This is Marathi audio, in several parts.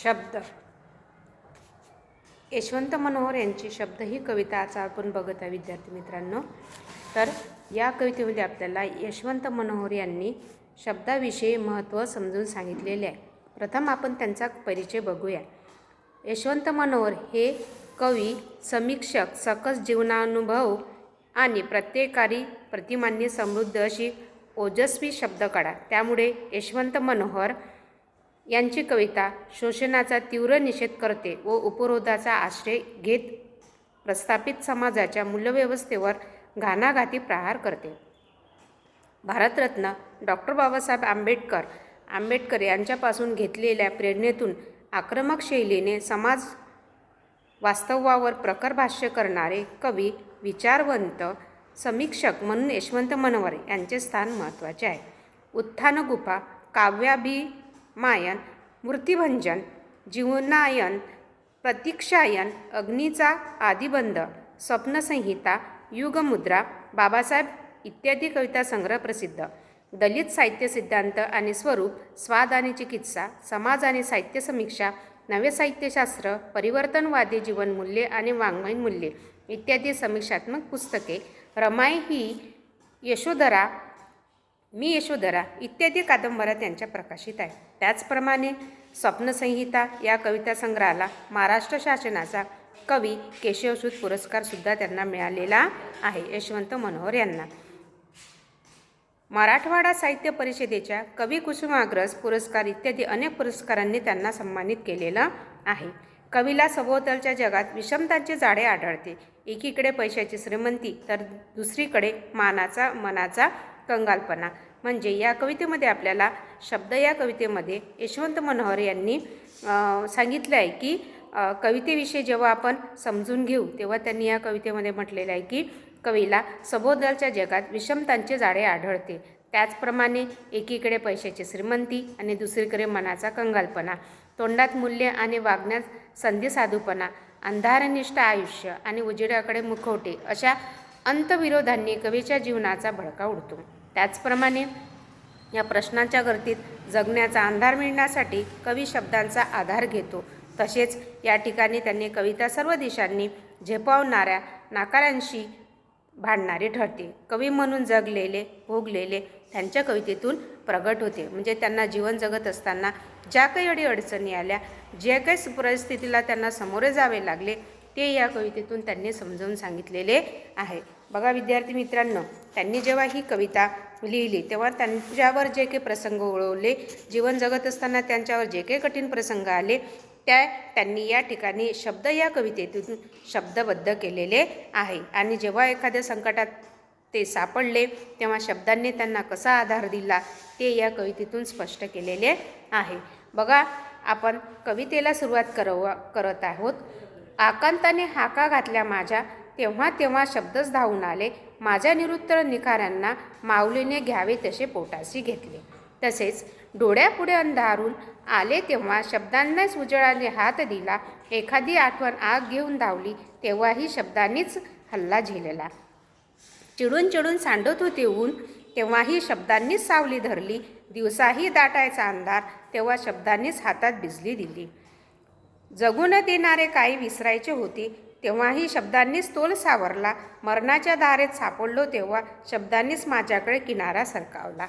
शब्द. यशवंत मनोहर यांची शब्द ही कविता आज आपण बघत आहे विद्यार्थी मित्रांनो. तर या कवितेमध्ये आपल्याला यशवंत मनोहर यांनी शब्दाविषयी महत्त्व समजून सांगितलेले आहे. प्रथम आपण त्यांचा परिचय बघूया. यशवंत मनोहर हे कवी, समीक्षक, सकस जीवनानुभव आणि प्रत्येकारी प्रतिमांनी समृद्ध अशी ओजस्वी शब्दकळा. त्यामुळे यशवंत मनोहर यांची कविता शोषणाचा तीव्र निषेध करते व उपरोधाचा आश्रय घेत प्रस्थापित समाजाच्या मूल्यव्यवस्थेवर घाणाघाती प्रहार करते. भारतरत्न डॉक्टर बाबासाहेब आंबेडकर यांच्यापासून घेतलेल्या प्रेरणेतून आक्रमक शैलीने समाज वास्तवावर प्रखर भाष्य करणारे कवी, विचारवंत, समीक्षक म्हणून यशवंत मनोहर यांचे स्थान महत्त्वाचे आहे. उत्थान गुफा, काव्याभिमायन, मूर्तिभंजन, जीवनायन, प्रतीक्षायन, अग्नीचा आदिबंध, स्वप्नसंहिता, युगमुद्रा, बाबासाहेब इत्यादी कविता संग्रह प्रसिद्ध. दलित साहित्य सिद्धांत आणि स्वरूप, स्वाद आणि चिकित्सा, समाज आणि साहित्य समीक्षा, नवे साहित्यशास्त्र, परिवर्तनवादी जीवनमूल्ये आणि वाङ्मयीन मूल्ये इत्यादी समीक्षात्मक पुस्तके, रमाई ही यशोधरा, मी यशोधरा इत्यादी कादंबऱ्या त्यांच्या प्रकाशित आहेत. त्याचप्रमाणे स्वप्नसंहिता या कविता संग्रहाला महाराष्ट्र शासनाचा कवी केशवसूत पुरस्कारसुद्धा त्यांना मिळालेला आहे. यशवंत मनोहर यांना मराठवाडा साहित्य परिषदेच्या कवी कुसुमाग्रज पुरस्कार इत्यादी अनेक पुरस्कारांनी त्यांना सन्मानित केलेलं आहे. कवीला सभोवतालच्या जगात विषमतांचे जाळे आढळते. एकीकडे पैशाची श्रीमंती तर दुसरीकडे मनाचा कंगालपणा. म्हणजे या कवितेमध्ये आपल्याला शब्द या कवितेमध्ये यशवंत मनोहर यांनी सांगितलं आहे की कवितेविषयी जेव्हा आपण समजून घेऊ तेव्हा त्यांनी या कवितेमध्ये म्हटलेलं आहे की कवीला सभोवतालच्या जगात विषमतांचे जाळे आढळते. त्याचप्रमाणे एकीकडे पैशाची श्रीमंती आणि दुसरीकडे मनाचा कंगालपणा, तोंडात मूल्य आणि वागण्यात संधीसाधूपणा, अंधारनिष्ठ आयुष्य आणि उजेडाकडे मुखवटे अशा अंतविरोधांनी कवीच्या जीवनाचा भडका उडतो. त्याचप्रमाणे या प्रश्नांच्या गर्दीत जगण्याचा अंधार मिळण्यासाठी कवी शब्दांचा आधार घेतो. तसेच या ठिकाणी त्यांनी कविता सर्व दिशांनी झेपावणाऱ्या नाकारांशी भांडणारी ठरते. कवी म्हणून जगलेले, भोगलेले त्यांच्या कवितेतून प्रगट होते. म्हणजे त्यांना जीवन जगत असताना ज्या काही अडीअडचणी आल्या, जे काही परिस्थितीला त्यांना सामोरे जावे लागले ते या कवितेतून त्यांनी समजावून सांगितलेले आहे. बघा विद्यार्थी मित्रांनो, त्यांनी जेव्हा ही कविता लिहिली तेव्हा त्यांच्यावर जे काही प्रसंग ओढवले, जीवन जगत असताना त्यांच्यावर जे काही कठीण प्रसंग आले त्यांनी या ठिकाणी शब्द या कवितेतून शब्दबद्ध केलेले आहे. आणि जेव्हा एखाद्या संकटात ते सापडले तेव्हा शब्दांनी त्यांना कसा आधार दिला ते या कवितेतून स्पष्ट केलेले आहे. बघा, आपण कवितेला सुरुवात करत आहोत. आकांताने हाका घातल्या माझ्या, तेव्हा तेव्हा शब्दच धावून आले. माझ्या निरुत्तर निखाऱ्यांना माऊलीने घ्यावे तसे पोटाशी घेतले. तसेच डोळ्यापुढे अंधारून आले तेव्हा शब्दांनाच उजळाने हात दिला. एखादी आठवण आग घेऊन धावली तेव्हाही शब्दांनीच हल्ला झेलला. चिडून सांडत होते ऊन तेव्हाही शब्दांनीच सावली धरली. दिवसाही दाटायचा अंधार तेव्हा शब्दांनीच हातात बिजली दिली. जगू न देणारे काही विसरायचे होते तेव्हाही शब्दांनीच तोल सावरला. मरणाच्या दारेत सापडलो तेव्हा शब्दांनीच माझ्याकडे किनारा सरकावला.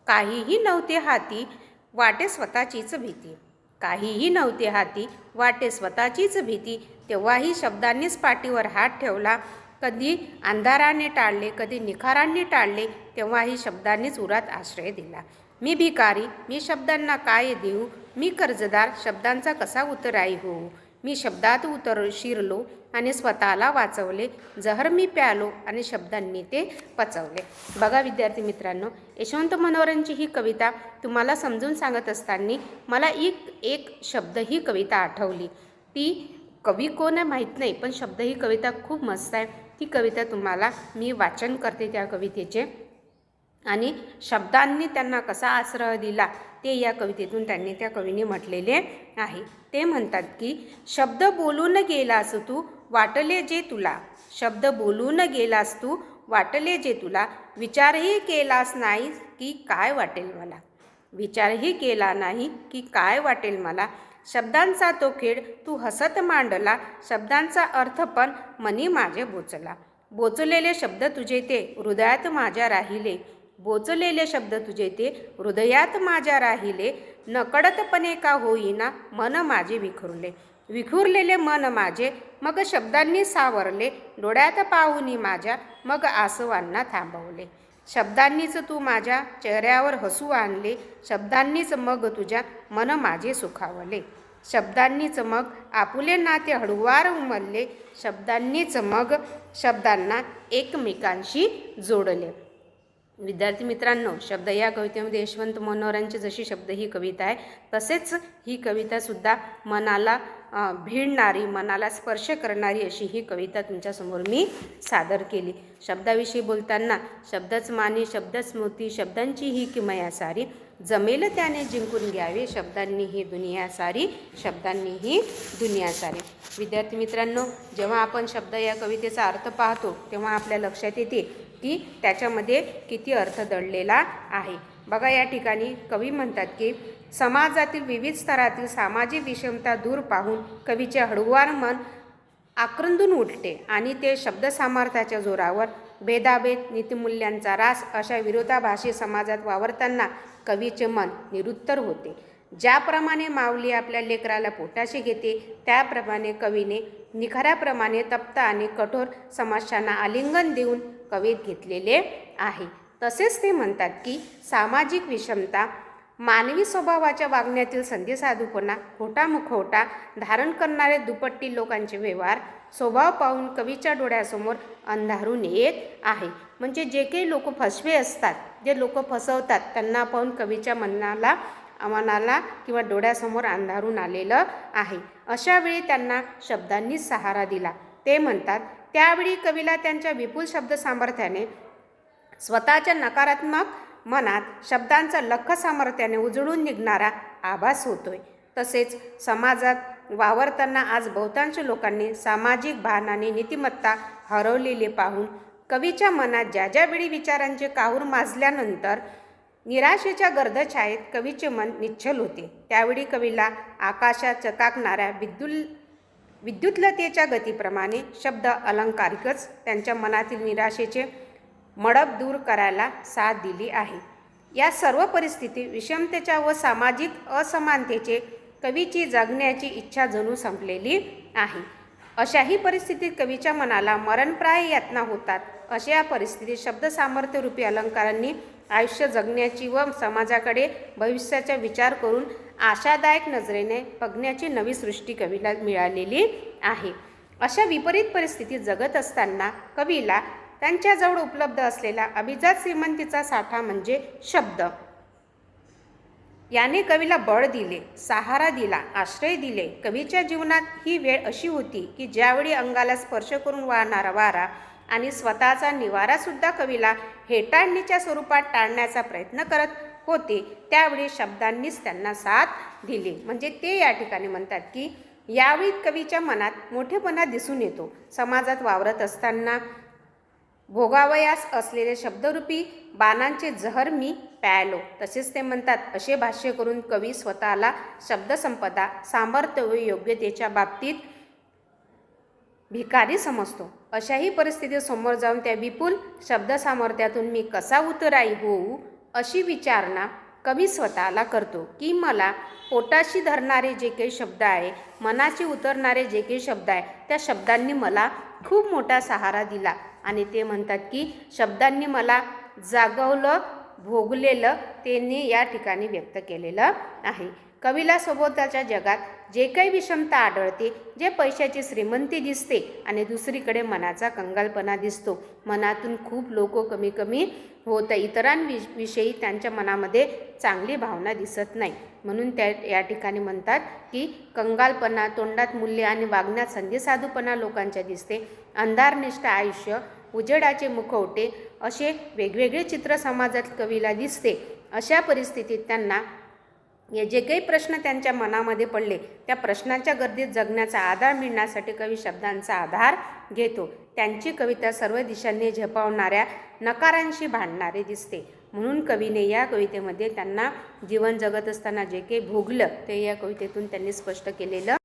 काहीही नव्हते हाती वाटे स्वतःचीच भीती. काहीही नव्हते हाती वाटे स्वतःचीच भीती तेव्हाही शब्दांनीच पाठीवर हात ठेवला. कधी अंधाराने टाळले, कधी निखारांनी टाळले तेव्हाही शब्दांनीच उरात आश्रय दिला. मी भिकारी, मी शब्दांना काय देऊ, मी कर्जदार, शब्दांचा कसा उतराई होऊ. मी शब्दात शिरलो आणि स्वतःला वाचवले. जहर मी प्यालो आणि शब्दांनी ते पचवले. बघा विद्यार्थी मित्रांनो, यशवंत मनोहरांची ही कविता तुम्हाला समजून सांगत असताना मला एक शब्द ही कविता आठवली. ती कवी कोण आहे माहीत नाही, पण शब्द ही कविता खूप मस्त आहे. ती कविता तुम्हाला मी वाचन करते त्या कवितेचे. आणि शब्दांनी त्यांना कसा आश्रय दिला ते या कवितेतून त्यांनी त्या कवीने म्हटलेले आहे. ते म्हणतात की शब्द बोलून गेलास तू वाटले जे तुला. शब्द बोलून गेलास तू वाटले जे तुला. विचारही केलास नाही की काय वाटेल मला. विचारही केला नाही की काय वाटेल मला. शब्दांचा तो खेळ तू हसत मांडला, शब्दांचा अर्थ पण मनी माझे बोचला. बोचलेले शब्द तुझे ते हृदयात माझ्या राहिले, बोचलेले शब्द तुझे ते हृदयात माझ्या राहिले. नकळतपणे का होईना मन माझे विखुरले, विखुरलेले मन माझे मग शब्दांनी सावरले. डोळ्यात पाहुनी माझ्या मग आसवांना थांबवले. शब्दांनीच तू माझ्या चेहऱ्यावर हसू आणले, शब्दांनीच मग तुझ्या मन माझे सुखावले. शब्दांनीच मग आपुले नाते हळूवार उमलले, शब्दांनीच मग शब्दांना एकमेकांशी जोडले. विद्यार्थी मित्रांनो, शब्द या कवितेमध्ये यशवंत मनोहरांची जशी शब्द ही कविता आहे, तसेच ही कवितासुद्धा मनाला भिडणारी, मनाला स्पर्श करणारी अशी ही कविता तुमच्यासमोर मी सादर केली. शब्दाविषयी बोलताना शब्दच मानी शब्दच मोती, शब्दांची ही किमया सारी, जमेल त्याने जिंकून घ्यावे, शब्दांनी ही दुनिया सारी, शब्दांनी ही दुनिया सारी. विद्यार्थी मित्रांनो, जेव्हा आपण शब्द या कवितेचा अर्थ पाहतो तेव्हा आपल्या लक्षात येते की त्याच्यामध्ये किती अर्थ दडलेला आहे. बघा, या ठिकाणी कवी म्हणतात की समाजातील विविध स्तरातील सामाजिक विषमता दूर पाहून कवीचे हळूवार मन आक्रंदून उठते आणि ते शब्द सामर्थ्याच्या जोरावर भेदाभेद, नीतिमूल्यांचा रास अशा विरोधाभासी समाजात वावरताना कवीचे मन निरुत्तर होते. ज्याप्रमाणे माऊली आपल्या लेकराला पोटाशी घेते, त्याप्रमाणे कवीने निखाऱ्याप्रमाणे तप्त आणि कठोर समस्यांना आलिंगन देऊन कवीत घेतलेले आहे. तसेच ते म्हणतात की सामाजिक विषमता, मानवी स्वभावाच्या वागण्यातील संधीसाधूपणा, खोटा मुखवटा धारण करणारे दुपट्टी लोकांचे व्यवहार, स्वभाव पाहून कवीच्या डोळ्यासमोर अंधारून येत आहे. म्हणजे जे काही लोक फसवे असतात, जे लोक फसवतात, त्यांना पाहून कवीच्या मनाला किंवा डोळ्यासमोर अंधारून आलेलं आहे. अशा वेळी त्यांना शब्दांनीच सहारा दिला. ते म्हणतात, त्यावेळी कवीला त्यांच्या विपुल शब्द सामर्थ्याने स्वतःच्या नकारात्मक मनात शब्दांचा लख सामर्थ्याने उजळून निघणारा आभास होतोय. तसेच समाजात वावरताना आज बहुतांश लोकांनी सामाजिक भान आणि नीतिमत्ता हरवलेले पाहून कवीच्या मनात ज्या ज्यावेळी विचारांचे काहूर माजल्यानंतर निराशेच्या गर्दछायेत कवीचे मन निश्चल होते. त्यावेळी कवीला आकाशात चकाकणाऱ्या विद्युतलतेच्या गतीप्रमाणे शब्द अलंकारिकच त्यांच्या मनातील निराशेचे मडप दूर करायला साथ दिली आहे. या सर्व परिस्थिती विषमतेच्या व सामाजिक असमानतेचे कवीची जगण्याची इच्छा जणू संपलेली आहे. अशाही परिस्थितीत कवीच्या मनाला मरणप्राय यातना होतात. अशा या परिस्थितीत शब्द सामर्थ्यरूपी अलंकारांनी आयुष्य जगण्याची व समाजाकडे भविष्याचा विचार करून आशादायक नजरेने बघण्याची नवी सृष्टी कवीला मिळालेली आहे. अशा विपरीत परिस्थितीत जगत असताना कवीला त्यांच्याजवळ उपलब्ध असलेला अभिजात श्रीमंतीचा साठा म्हणजे शब्द, याने कवीला बळ दिले, सहारा दिला, आश्रय दिले. कवीच्या जीवनात ही वेळ अशी होती की ज्यावेळी अंगाला स्पर्श करून वाहणारा वारा आणि स्वतःचा निवारासुद्धा कवीला हेटाळणीच्या स्वरूपात टाळण्याचा प्रयत्न करत होते, त्यावेळी शब्दांनीच त्यांना साथ दिली. म्हणजे ते या ठिकाणी म्हणतात की यावेळी कवीच्या मनात मोठेपणा दिसून येतो. समाजात वावरत असताना भोगावयास असलेले शब्दरूपी बाणांचे जहर मी प्यायलो. तसेच ते म्हणतात, असे भाष्य करून कवी स्वतःला शब्दसंपदा, सामर्थ्य व योग्यतेच्या बाबतीत भिकारी समजतो. अशाही परिस्थितीत समोर जाऊन त्या विपुल शब्दसामर्थ्यातून मी कसा उतराई होऊ अशी विचारणा कवी स्वतःला करतो की मला पोटाशी धरणारे जे काही शब्द आहे, मनाची उतरणारे जे काही शब्द आहे, त्या शब्दांनी मला खूप मोठा सहारा दिला. आणि ते म्हणतात की शब्दांनी मला जागवलं, भोगलेलं त्यांनी या ठिकाणी व्यक्त केलेलं आहे. कवीला सभोवताच्या जगात जे काही विषमता आढळते, जे पैशाची श्रीमंती दिसते आणि दुसरीकडे मनाचा कंगालपणा दिसतो, मनातून खूप लोक कमी कमी होत, इतरांविषयी त्यांच्या मनामध्ये चांगली भावना दिसत नाही. म्हणून त्या या ठिकाणी म्हणतात की कंगालपणा, तोंडात मूल्य आणि वागण्यात संधीसाधूपणा लोकांच्या दिसते. अंधारनिष्ठ आयुष्य, उजेडाचे मुखवटे असे वेगवेगळे चित्र समाजात कवीला दिसते. अशा परिस्थितीत त्यांना जे काही प्रश्न त्यांच्या मनामध्ये पडले, त्या प्रश्नांच्या गर्दीत जगण्याचा आधार मिळण्यासाठी कवी शब्दांचा आधार घेतो. त्यांची कविता सर्व दिशांनी झेपावणाऱ्या नकारांशी भांडणारी दिसते. म्हणून कवीने या कवितेमध्ये त्यांना जीवन जगत असताना जे काही भोगलं ते या कवितेतून त्यांनी स्पष्ट केलेलं